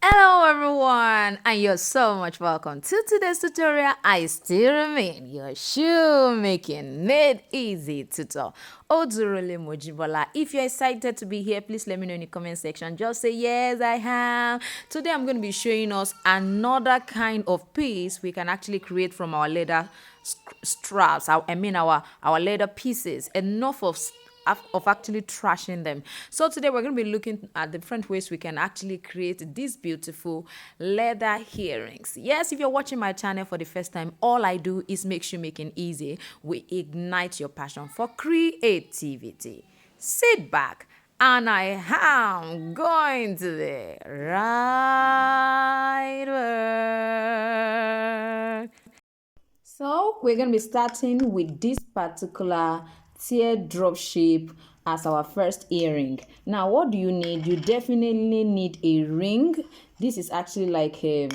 Hello everyone, and you're so much welcome to today's tutorial. I still remain your shoemaking made easy tutor, Odurole Mojibola. If you're excited to be here, please let me know in the comment section. Just say yes, I am. Today I'm going to be showing us another kind of piece we can actually create from our leather straps. Our leather pieces. Enough of actually trashing them. So today we're going to be looking at different ways we can actually create these beautiful leather earrings. Yes, if you're watching my channel for the first time, all I do is make shoemaking easy. We ignite your passion for creativity. Sit back and I am going to the right work. So we're going to be starting with this particular teardrop shape as our first earring. Now what do you need? You definitely need a ring. This is actually like a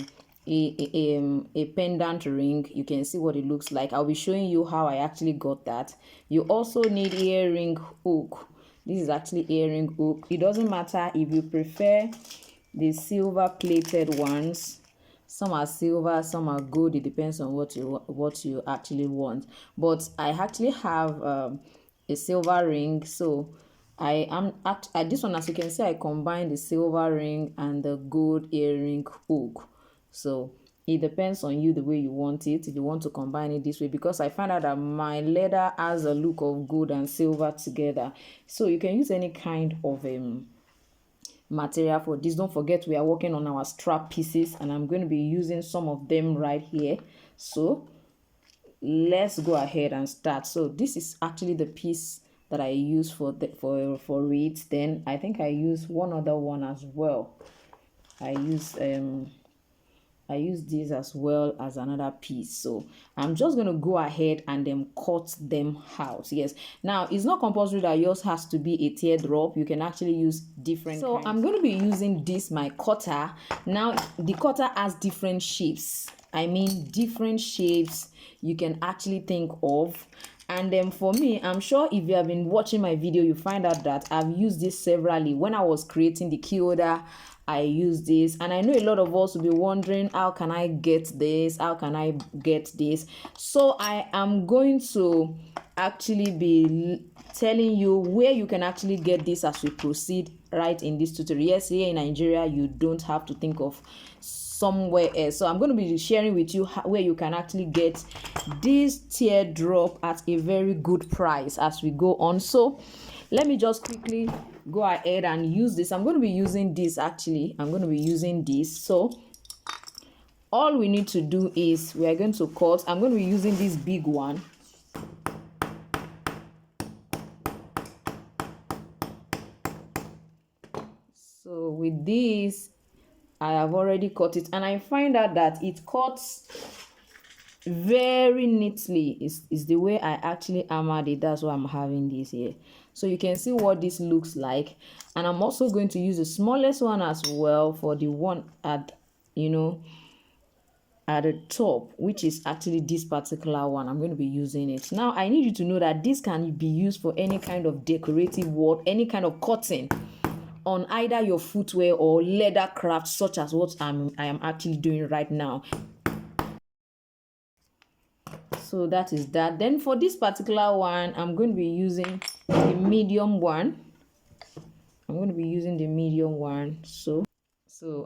pendant ring. You can see what it looks like. I'll be showing you how I actually got that. You also need earring hook. This is actually earring hook. It doesn't matter if you prefer the silver plated ones. Some are silver, some are gold. It depends on what you actually want. But I actually have a silver ring, so I am at this one. As you can see, I combine the silver ring and the gold earring hook. So it depends on you the way you want it. If you want to combine it this way, because I found out that my leather has a look of gold and silver together, so you can use any kind of material for this. Don't forget, we are working on our strap pieces, and I'm going to be using some of them right here. So let's go ahead and start. So this is actually the piece that I use for it. Then I think I use one other one as well. I use this as well as another piece. So I'm just going to go ahead and then cut them out. Yes, now it's not compulsory that yours has to be a teardrop. You can actually use different kinds. I'm going to be using this, my cutter. Now the cutter has different shapes. I mean different shapes you can actually think of. And then for me, I'm sure if you have been watching my video, you find out that I've used this severally. When I was creating the key holder, I use this, and I know a lot of us will be wondering, how can I get this? How can I get this? So I am going to actually be telling you where you can actually get this as we proceed right in this tutorial. Yes, here in Nigeria, you don't have to think of somewhere else. So I'm going to be sharing with you where you can actually get this teardrop at a very good price as we go on. So let me just quickly go ahead and use this. I'm going to be using this. Actually, I'm going to be using this. So all we need to do is we are going to cut. I'm going to be using this big one. So with this, I have already cut it, and I find out that it cuts very neatly. Is the way I actually hammered it. That's why I'm having this here. So you can see what this looks like, and I'm also going to use the smallest one as well for the one at at the top, which is actually this particular one. I'm going to be using it. Now I need you to know that this can be used for any kind of decorative work, any kind of cutting on either your footwear or leather craft, such as what I am actually doing right now. So that is that. Then for this particular one, I'm going to be using the medium one. I'm going to be using the medium one. So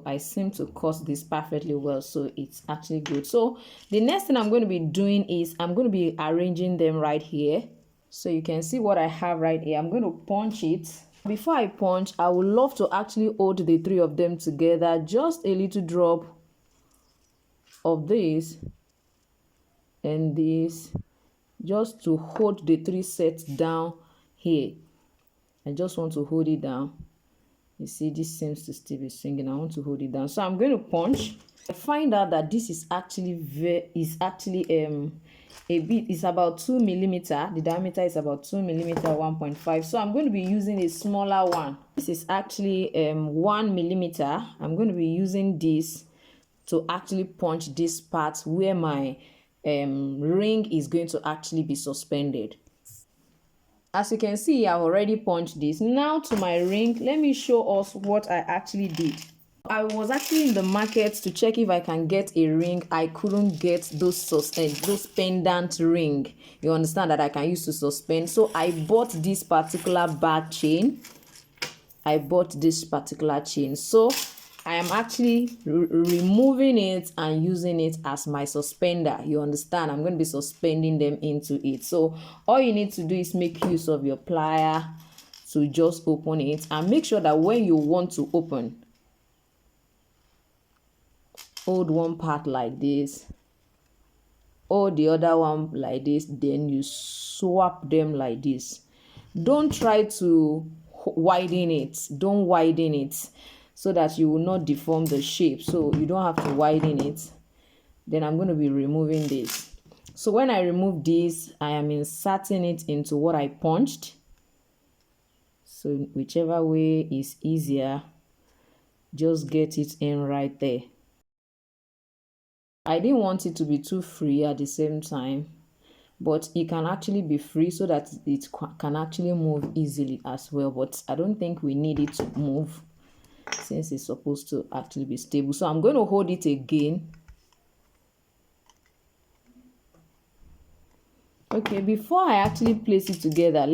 I seem to cut this perfectly well, so it's actually good. So the next thing I'm going to be doing is I'm going to be arranging them right here. So you can see what I have right here. I'm going to punch it. Before I punch, I would love to actually hold the three of them together. Just a little drop of this and this, just to hold the three sets down here. I just want to hold it down. You see, this seems to still be swinging. I want to hold it down, so I'm going to punch. I find out that this is actually it's about 2 millimeter. The diameter is about 2 millimeter, 1.5. So I'm going to be using a smaller one. This is actually 1 millimeter. I'm going to be using this to actually punch this part where my ring is going to actually be suspended. As you can see, I've already punched this. Now to my ring, let me show us what I actually did. I was actually in the market to check if I can get a ring. I couldn't get those pendant ring, you understand, that I can use to suspend. So I bought this particular back chain. So I am actually removing it and using it as my suspender, you understand. I'm going to be suspending them into it. So all you need to do is make use of your plier to just open it, and make sure that when you want to open, hold one part like this, hold the other one like this, then you swap them like this. Don't try to widen it, don't widen it, so that you will not deform the shape. So you don't have to widen it. Then I'm going to be removing this. So when I remove this, I am inserting it into what I punched. So whichever way is easier, just get it in right there. I didn't want it to be too free at the same time, but it can actually be free so that it can actually move easily as well. But I don't think we need it to move, since it's supposed to actually be stable. So I'm going to hold it again. Okay, before I actually place it together,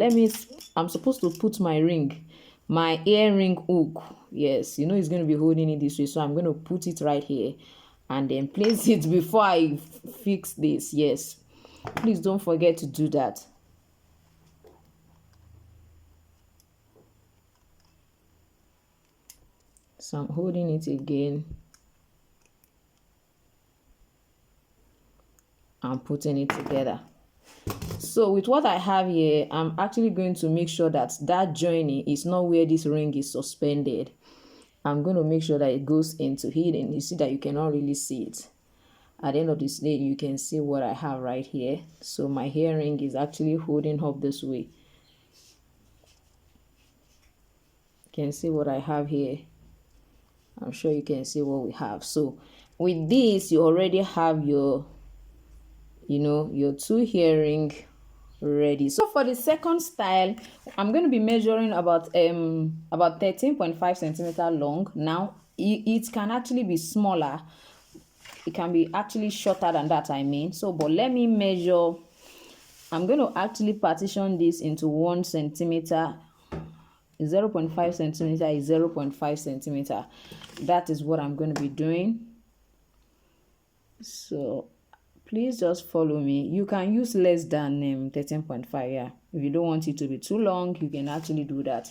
I'm supposed to put my ring, my earring hook. Yes, you know it's going to be holding it this way. So I'm going to put it right here and then place it before I fix this. Yes, please don't forget to do that. So I'm holding it again. I'm putting it together. So with what I have here, I'm actually going to make sure that that joining is not where this ring is suspended. I'm going to make sure that it goes into hidden. You see that you cannot really see it. At the end of this day, you can see what I have right here. So my earring is actually holding up this way. You can see what I have here. I'm sure you can see what we have. So with this, you already have your, your two earring ready. So for the second style, I'm going to be measuring about 13.5 centimeter long. Now it can actually be smaller, it can be actually shorter than that, I mean. So but let me measure. I'm going to actually partition this into 1 centimeter. 0.5 centimeter is 0.5 centimeter. That is what I'm going to be doing. So please just follow me. You can use less than 13.5. Yeah, if you don't want it to be too long, you can actually do that.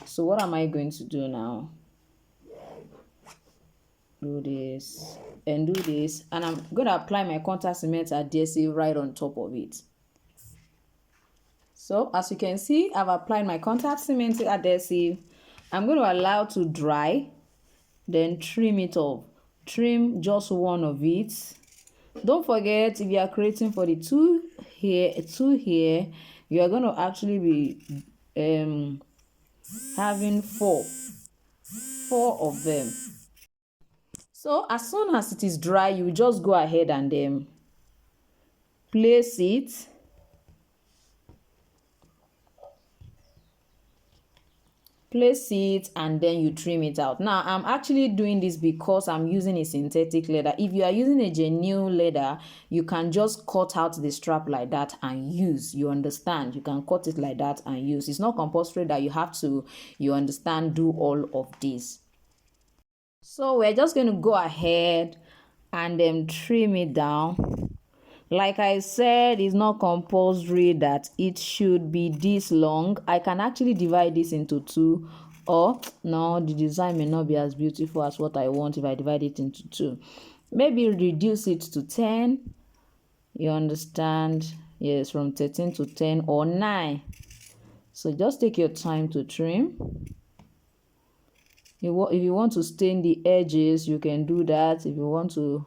So what am I going to do now? Do this and do this, and I'm going to apply my contact cement adhesive right on top of it. So as you can see, I've applied my contact cement adhesive. I'm going to allow to dry, then trim it off. Trim just one of it. Don't forget, if you are creating for the two here, you are going to actually be having four of them. So as soon as it is dry, you just go ahead and place it. Place it and then you trim it out. Now I'm actually doing this because I'm using a synthetic leather. If you are using a genuine leather, you can just cut out the strap like that and use. You understand? You can cut it like that and use. It's not compulsory that you have to, you understand, do all of this. So we're just going to go ahead and then trim it down. Like I said, it's not compulsory that it should be this long. I can actually divide this into two, or no, the design may not be as beautiful as what I want if I divide it into two. Maybe reduce it to 10. You understand? Yes, from 13 to 10 or 9. So just take your time to trim. If you want to stain the edges, you can do that. If you want to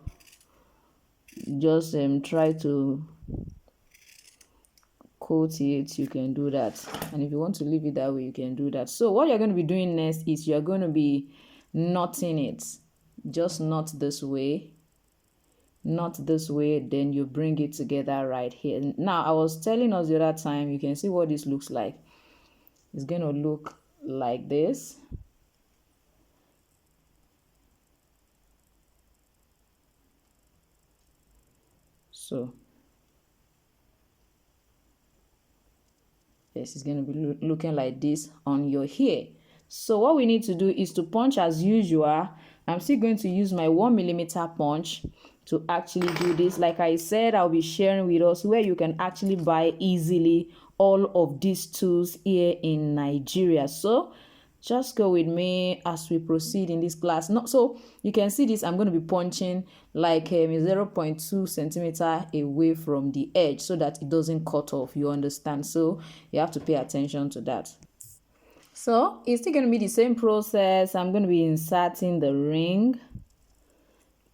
just try to coat it, you can do that. And if you want to leave it that way, you can do that. So what you're going to be doing next is you're going to be knotting it. Just knot this way, then you bring it together right here. Now I was telling us the other time, you can see what this looks like. It's going to look like this. So yes, it's going to be looking like this on your hair. So what we need to do is to punch as usual. I'm still going to use my 1mm punch to actually do this. Like I said, I'll be sharing with us where you can actually buy easily all of these tools here in Nigeria. So just go with me as we proceed in this class. So you can see this, I'm going to be punching like 0.2 centimeter away from the edge so that it doesn't cut off, you understand? So you have to pay attention to that. So it's still going to be the same process. I'm going to be inserting the ring,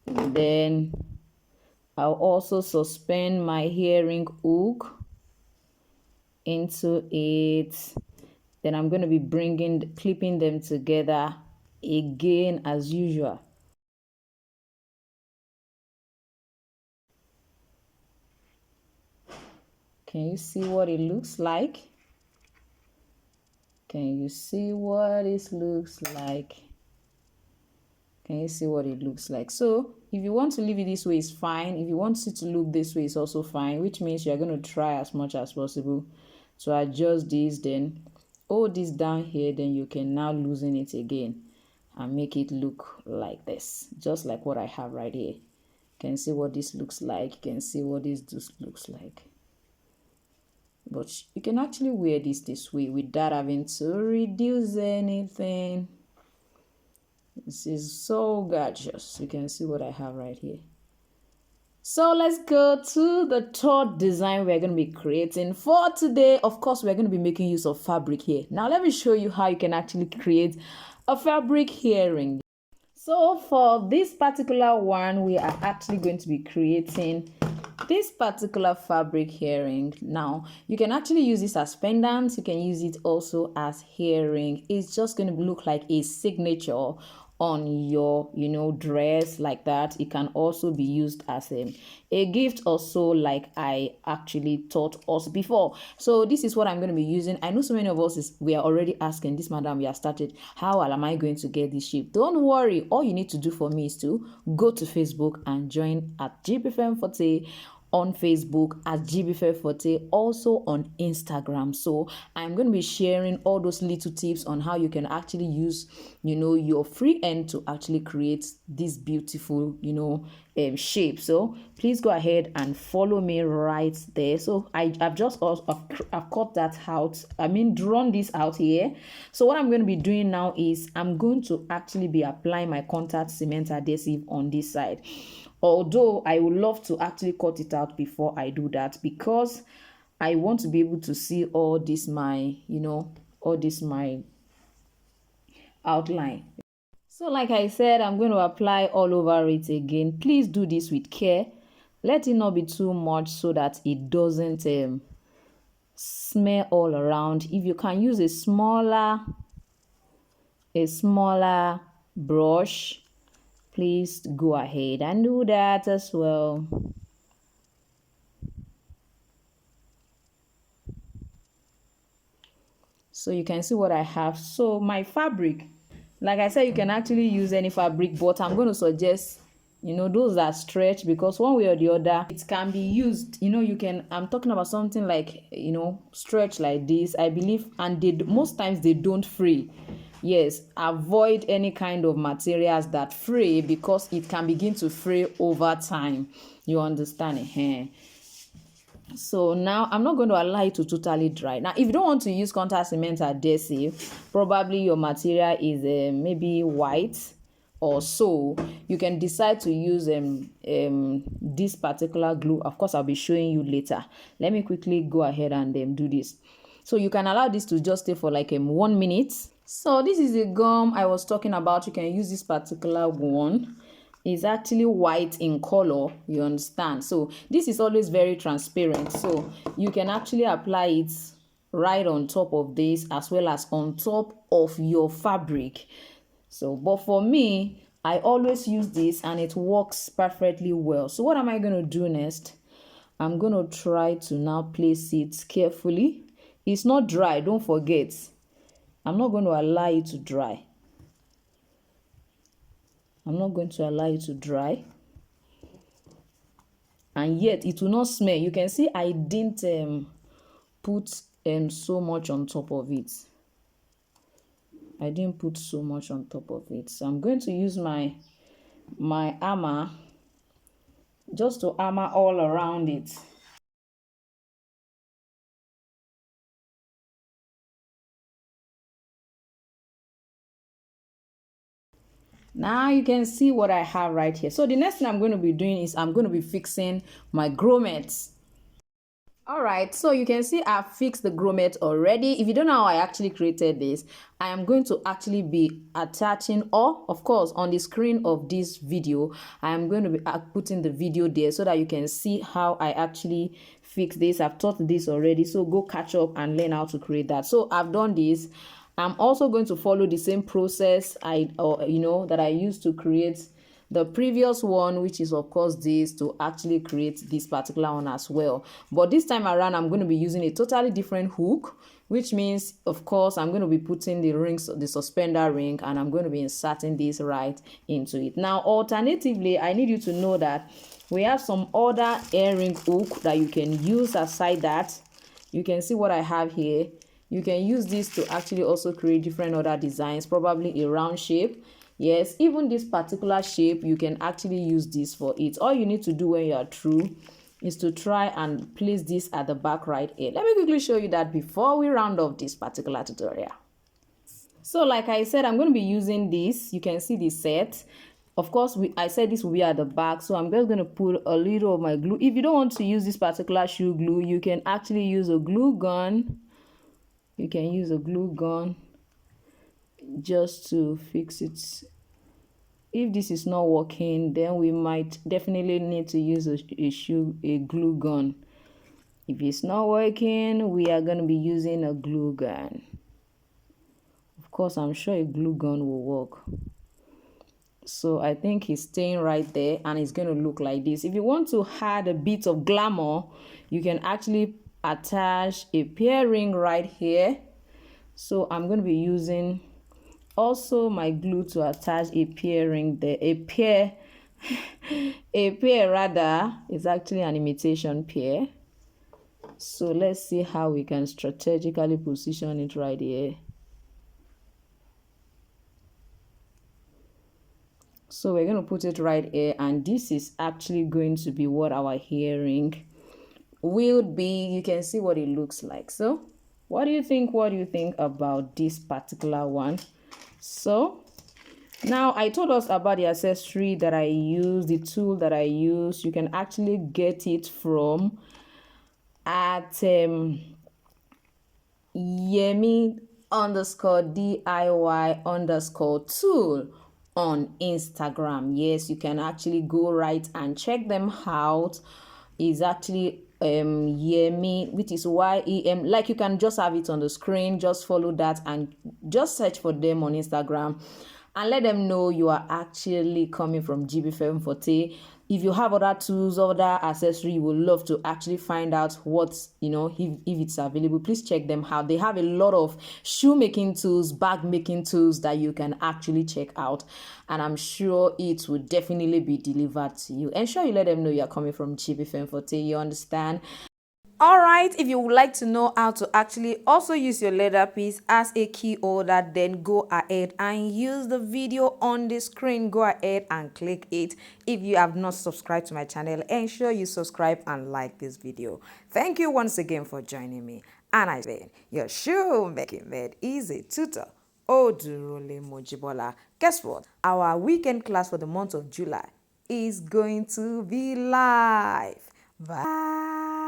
then I'll also suspend my earring hook into it. Then I'm going to be clipping them together again as usual. Can you see what it looks like? Can you see what it looks like? Can you see what it looks like? So if you want to leave it this way, it's fine. If you want it to look this way, it's also fine, which means you're going to try as much as possible to adjust this, then hold this down here, then you can now loosen it again and make it look like this, just like what I have right here. You can see what this looks like. You can see what this looks like. But you can actually wear this way without having to reduce anything. This is so gorgeous. You can see what I have right here. So let's go to the third design we're going to be creating for today. Of course, we're going to be making use of fabric here. Now let me show you how you can actually create a fabric earring. So for this particular one, we are actually going to be creating this particular fabric earring. Now you can actually use this as pendants. You can use it also as earring. It's just going to look like a signature on your dress like that. It can also be used as a gift also, like I actually taught us before. So this is what I'm going to be using. I know so many of us we are already asking this, madam, we have started, how am I going to get this shape? Don't worry, all you need to do for me is to go to Facebook and join at Jibbyfemforte on Facebook, at Jibbyfemforte, also on Instagram. So I'm going to be sharing all those little tips on how you can actually use your free end to actually create this beautiful shape. So please go ahead and follow me right there. So I've just also I've cut that out, drawn this out here. So what I'm going to be doing now is I'm going to actually be applying my contact cement adhesive on this side. Although I would love to actually cut it out before I do that, because I want to be able to see all this my outline. So like I said, I'm going to apply all over it again. Please do this with care. Let it not be too much so that it doesn't smear all around. If you can use a smaller brush, please go ahead and do that as well. So you can see what I have. So my fabric, like I said, you can actually use any fabric, but I'm going to suggest those that stretch, because one way or the other it can be used. I'm talking about something like stretch like this, I believe, and most times they don't fray. Yes, avoid any kind of materials that fray, because it can begin to fray over time, you understand it? So now I'm not going to allow it to totally dry. Now if you don't want to use contact cement adhesive, probably your material is maybe white or so, you can decide to use this particular glue. Of course, I'll be showing you later. Let me quickly go ahead and do this. So you can allow this to just stay for like 1 minute. So this is the gum I was talking about. You can use this particular one. It's actually white in color, you understand? So this is always very transparent, so you can actually apply it right on top of this as well as on top of your fabric. So but for me, I always use this and it works perfectly well. So what am I going to do next? I'm going to try to now place it carefully. It's not dry, don't forget. I'm not going to allow it to dry. I'm not going to allow it to dry. and yet it will not smell. You can see I didn't put so much on top of it. I didn't put so much on top of it. So I'm going to use my hammer just to hammer all around it. Now you can see what I have right here. So the next thing I'm going to be doing is I'm going to be fixing my grommets. Alright, so you can see I've fixed the grommet already. If you don't know how I actually created this, I am going to actually be attaching, or of course on the screen of this video, I am going to be putting the video there so that you can see how I actually fix this. I've taught this already, so go catch up and learn how to create that. So I've done this. I'm also going to follow the same process that I used to create the previous one, which is of course this, to actually create this particular one as well. But this time around I'm going to be using a totally different hook, which means of course I'm going to be putting the rings, the suspender ring, and I'm going to be inserting this right into it. Now alternatively, I need you to know that we have some other earring hook that you can use aside that. You can see what I have here. You can use this to actually also create different other designs, probably a round shape. Yes, even this particular shape, you can actually use this for it. All you need to do when you are through is to try and place this at the back right here. Let me quickly show you that before we round off this particular tutorial. So like I said, I'm going to be using this. You can see the set. Of course, I said this will be at the back, so I'm just going to put a little of my glue. If you don't want to use this particular shoe glue, you can actually use a glue gun. You can use a glue gun just to fix it. If this is not working, then we might definitely need to use a glue gun. If it's not working, we are going to be using a glue gun. Of course, I'm sure a glue gun will work. So I think it's staying right there, and it's going to look like this. If you want to add a bit of glamour, you can actually attach a pear ring right here. So I'm going to be using also my glue to attach a pear ring there. A pear rather is actually an imitation pear. So let's see how we can strategically position it right here. So we're going to put it right here, and this is actually going to be what our earring will be. You can see what it looks like. So what do you think about this particular one? So now I told us about the accessory that I use, the tool that I use. You can actually get it from at Yemi_DIY_tool on Instagram. Yes, you can actually go right and check them out. Is actually Yemi, which is YEM. Like, you can just have it on the screen. Just follow that and just search for them on Instagram and let them know you are actually coming from Jibbyfemforte. If you have other tools, other accessories, you would love to actually find out what's, if it's available, please check them out. They have a lot of shoemaking tools, bag making tools that you can actually check out, and I'm sure it will definitely be delivered to you. Ensure you let them know you're coming from Jibbyfemforte. You understand? Alright, if you would like to know how to actually also use your leather piece as a key holder, then go ahead and use the video on the screen. Go ahead and click it. If you have not subscribed to my channel, ensure you subscribe and like this video. Thank you once again for joining me. And I've been your Shoemaking Made Easy tutor, Odurole Mojibola. Guess what? Our weekend class for the month of July is going to be live. Bye.